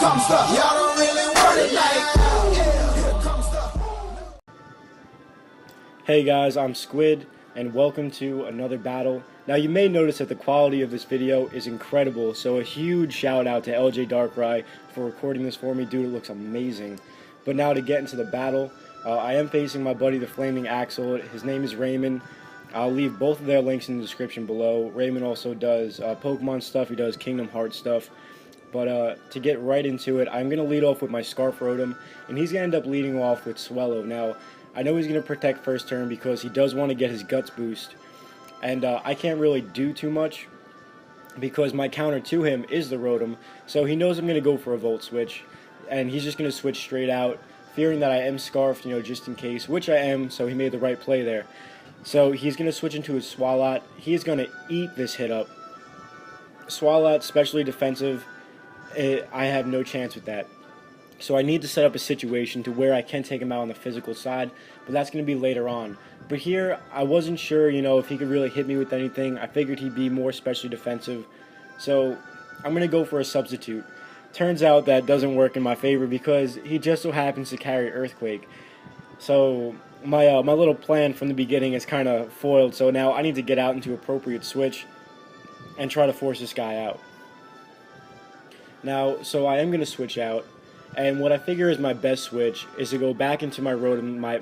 comes the, y'all don't really want it like, here comes the. Hey guys, I'm Squid, and welcome to another battle. Now you may notice that the quality of this video is incredible, so a huge shout out to LJ Darkrai for recording this for me. Dude, it looks amazing. But now to get into the battle, I am facing my buddy the Flaming Axel. His name is Raymond. I'll leave both of their links in the description below. Raymond also does Pokemon stuff, he does Kingdom Hearts stuff. But to get right into it, I'm going to lead off with my Scarf Rotom, and he's going to end up leading off with Swellow. Now, I know he's going to protect first turn because he does want to get his Guts boost. And I can't really do too much because my counter to him is the Rotom. So he knows I'm going to go for a Volt Switch, and he's just going to switch straight out, fearing that I am Scarfed, just in case, which I am, so he made the right play there. So he's going to switch into his Swalot. He is going to eat this hit up. Swalot, specially defensive, I have no chance with that. So I need to set up a situation to where I can take him out on the physical side, but that's going to be later on. But here, I wasn't sure, if he could really hit me with anything. I figured he'd be more specially defensive. So I'm going to go for a substitute. Turns out that doesn't work in my favor because he just so happens to carry Earthquake. So my little plan from the beginning is kind of foiled. So now I need to get out into appropriate switch and try to force this guy out. Now, so I am going to switch out. And what I figure is my best switch is to go back into my Rotom, my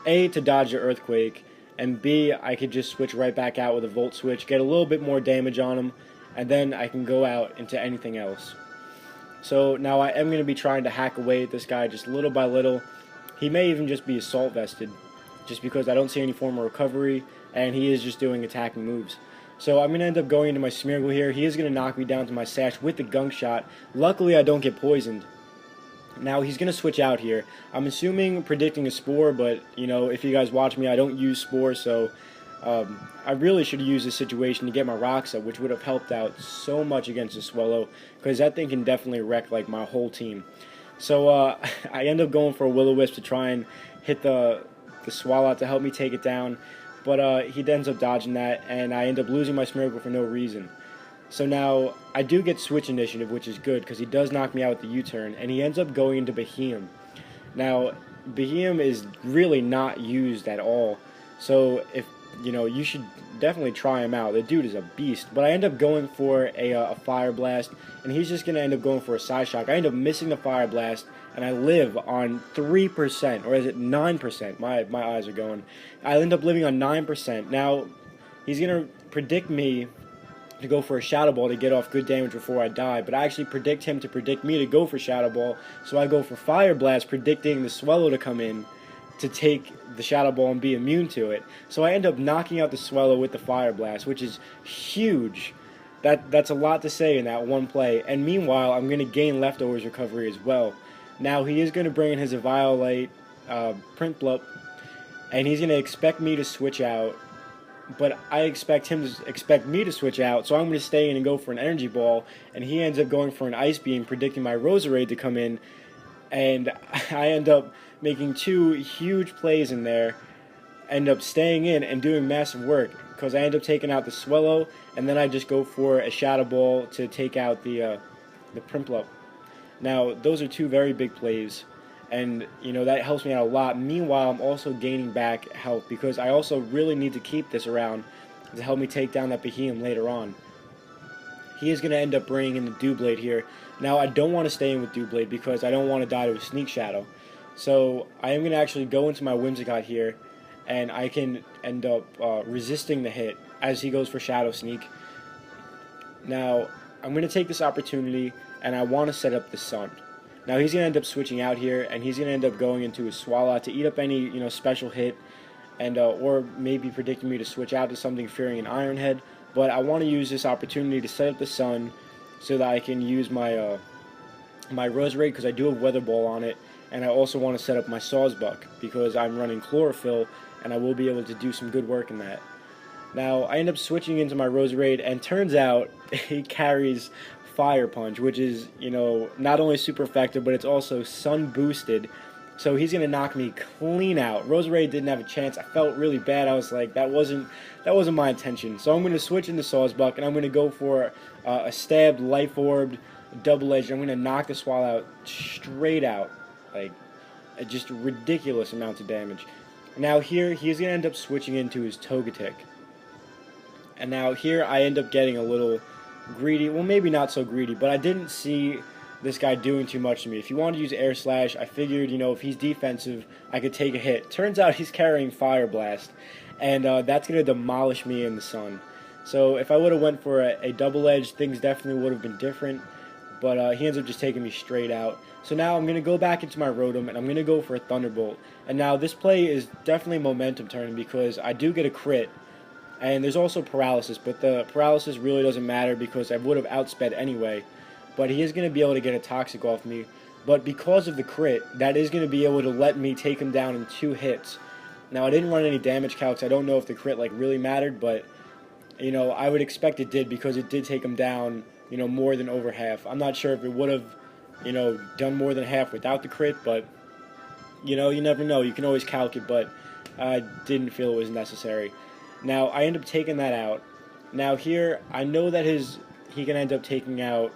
A, to dodge the Earthquake, and B, I could just switch right back out with a Volt Switch, get a little bit more damage on him, and then I can go out into anything else. So now I am going to be trying to hack away at this guy just little by little. He may even just be Assault Vested, just because I don't see any form of recovery, and he is just doing attacking moves. So I'm going to end up going into my Smeargle here. He is going to knock me down to my Sash with the Gunk Shot. Luckily, I don't get poisoned. Now, he's going to switch out here. I'm assuming predicting a Spore, but, if you guys watch me, I don't use Spore, so I really should use this situation to get my Rocks up, which would have helped out so much against the Swellow, because that thing can definitely wreck, my whole team. So I end up going for a Will-O-Wisp to try and hit the Swalot to help me take it down. But he ends up dodging that, and I end up losing my Smeargle for no reason. So now, I do get Switch Initiative, which is good, because he does knock me out with the U-turn, and he ends up going into Bahaha. Now, Bahaha is really not used at all, so if, you should definitely try him out. The dude is a beast. But I end up going for a Fire Blast, and he's just going to end up going for a Side Shock. I end up missing the Fire Blast, and I live on 3%, or is it 9%? My eyes are going. I end up living on 9%. Now, he's going to predict me to go for a Shadow Ball to get off good damage before I die, but I actually predict him to predict me to go for Shadow Ball, so I go for Fire Blast, predicting the Swellow to come in to take the Shadow Ball and be immune to it. So I end up knocking out the Swellow with the Fire Blast, which is huge. That's a lot to say in that one play, and meanwhile, I'm going to gain Leftovers recovery as well. Now, he is going to bring in his Eviolite Prinplup, and he's going to expect me to switch out, but I expect him to expect me to switch out, so I'm going to stay in and go for an Energy Ball, and he ends up going for an Ice Beam, predicting my Roserade to come in, and I end up making two huge plays in there, end up staying in and doing massive work, because I end up taking out the Swellow, and then I just go for a Shadow Ball to take out the Prinplup. Now, those are two very big plays, and, that helps me out a lot. Meanwhile, I'm also gaining back health, because I also really need to keep this around to help me take down that Bahaha later on. He is going to end up bringing in the Doublade here. Now, I don't want to stay in with Doublade, because I don't want to die to a Sneak Shadow. So, I am going to actually go into my Whimsicott here, and I can end up resisting the hit as he goes for Shadow Sneak. Now, I'm going to take this opportunity, and I want to set up the Sun. Now, he's going to end up switching out here, and he's going to end up going into his Swalot to eat up any, special hit, and or maybe predicting me to switch out to something fearing an Iron Head. But I want to use this opportunity to set up the Sun so that I can use my my Roserade, because I do have Weather Ball on it, and I also want to set up my Sawsbuck because I'm running Chlorophyll, and I will be able to do some good work in that. Now, I end up switching into my Roserade, and turns out he carries Fire Punch, which is, not only super effective, but it's also Sun boosted. So he's going to knock me clean out. Roserade didn't have a chance. I felt really bad. I was like, that wasn't my intention. So I'm going to switch into Sawsbuck, and I'm going to go for a stabbed, life-orbed double edged. I'm going to knock the swallow out straight out, like just ridiculous amounts of damage. Now here he's going to end up switching into his Togetic. And now here I end up getting a little greedy. Well, maybe not so greedy, but I didn't see this guy doing too much to me. If you want to use Air Slash, I figured, if he's defensive, I could take a hit. Turns out he's carrying Fire Blast, and that's going to demolish me in the sun. So if I would have went for a double edge, things definitely would have been different, but he ends up just taking me straight out. So now I'm going to go back into my Rotom, and I'm going to go for a Thunderbolt. And now this play is definitely momentum turning because I do get a crit, and there's also paralysis, but the paralysis really doesn't matter because I would have outsped anyway. But he is going to be able to get a Toxic off me. But because of the crit, that is going to be able to let me take him down in 2 hits. Now, I didn't run any damage calcs. I don't know if the crit really mattered, but I would expect it did because it did take him down, more than over half. I'm not sure if it would have, done more than half without the crit, but you never know. You can always calc it, but I didn't feel it was necessary. Now, I end up taking that out. Now here, I know that he can end up taking out.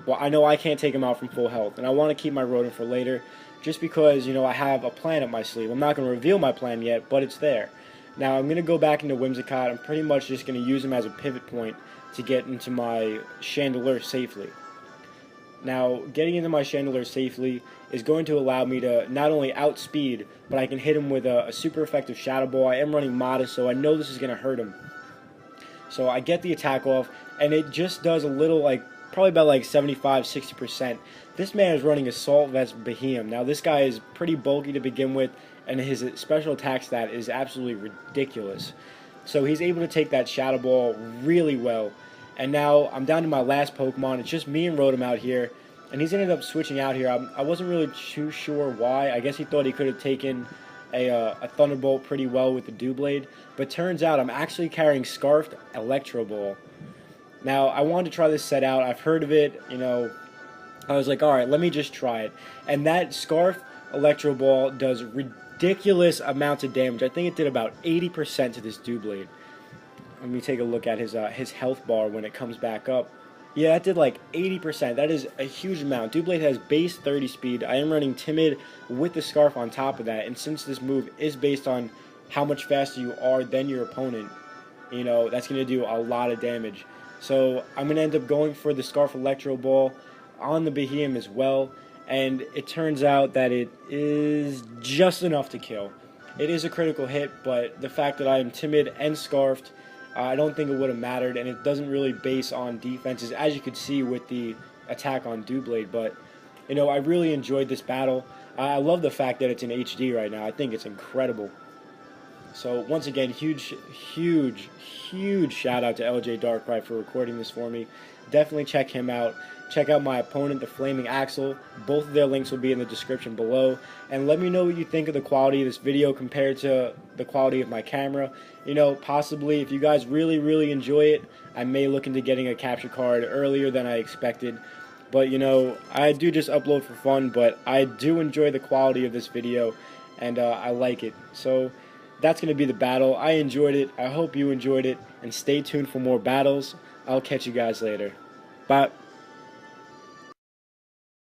Well, I know I can't take him out from full health, and I want to keep my Rotom for later, just because, I have a plan up my sleeve. I'm not going to reveal my plan yet, but it's there. Now, I'm going to go back into Whimsicott. I'm pretty much just going to use him as a pivot point to get into my Chandelure safely. Now, getting into my Chandelure safely is going to allow me to not only outspeed, but I can hit him with a super effective Shadow Ball. I am running Modest, so I know this is going to hurt him. So I get the attack off, and it just does a little, probably about 75-60%. This man is running Assault Vest Bahaha. Now this guy is pretty bulky to begin with, and his special attack stat is absolutely ridiculous. So he's able to take that Shadow Ball really well. And now I'm down to my last Pokemon. It's just me and Rotom out here, and he's ended up switching out here. I wasn't really too sure why. I guess he thought he could have taken a Thunderbolt pretty well with the Doublade, but turns out I'm actually carrying Scarfed Electro Ball. Now, I wanted to try this set out. I've heard of it, I was like, alright, let me just try it. And that Scarf Electro Ball does ridiculous amounts of damage. I think it did about 80% to this Doublade. Let me take a look at his health bar when it comes back up. Yeah, that did 80%. That is a huge amount. Doublade has base 30 speed. I am running Timid with the Scarf on top of that. And since this move is based on how much faster you are than your opponent, that's going to do a lot of damage. So I'm going to end up going for the Scarf Electro Ball on the Bahaha as well, and it turns out that it is just enough to kill. It is a critical hit, but the fact that I am Timid and Scarfed, I don't think it would have mattered, and it doesn't really base on defenses, as you could see with the attack on Doublade. But, I really enjoyed this battle. I love the fact that it's in HD right now. I think it's incredible. So once again, huge shout out to LJ Darkrai for recording this for me. Definitely check him out. Check out my opponent, the Flaming Axel. Both of their links will be in the description below. And let me know what you think of the quality of this video compared to the quality of my camera. Possibly if you guys really enjoy it, I may look into getting a capture card earlier than I expected. But I do just upload for fun, but I do enjoy the quality of this video, and I like it. So that's going to be the battle. I enjoyed it. I hope you enjoyed it. And stay tuned for more battles. I'll catch you guys later. Bye.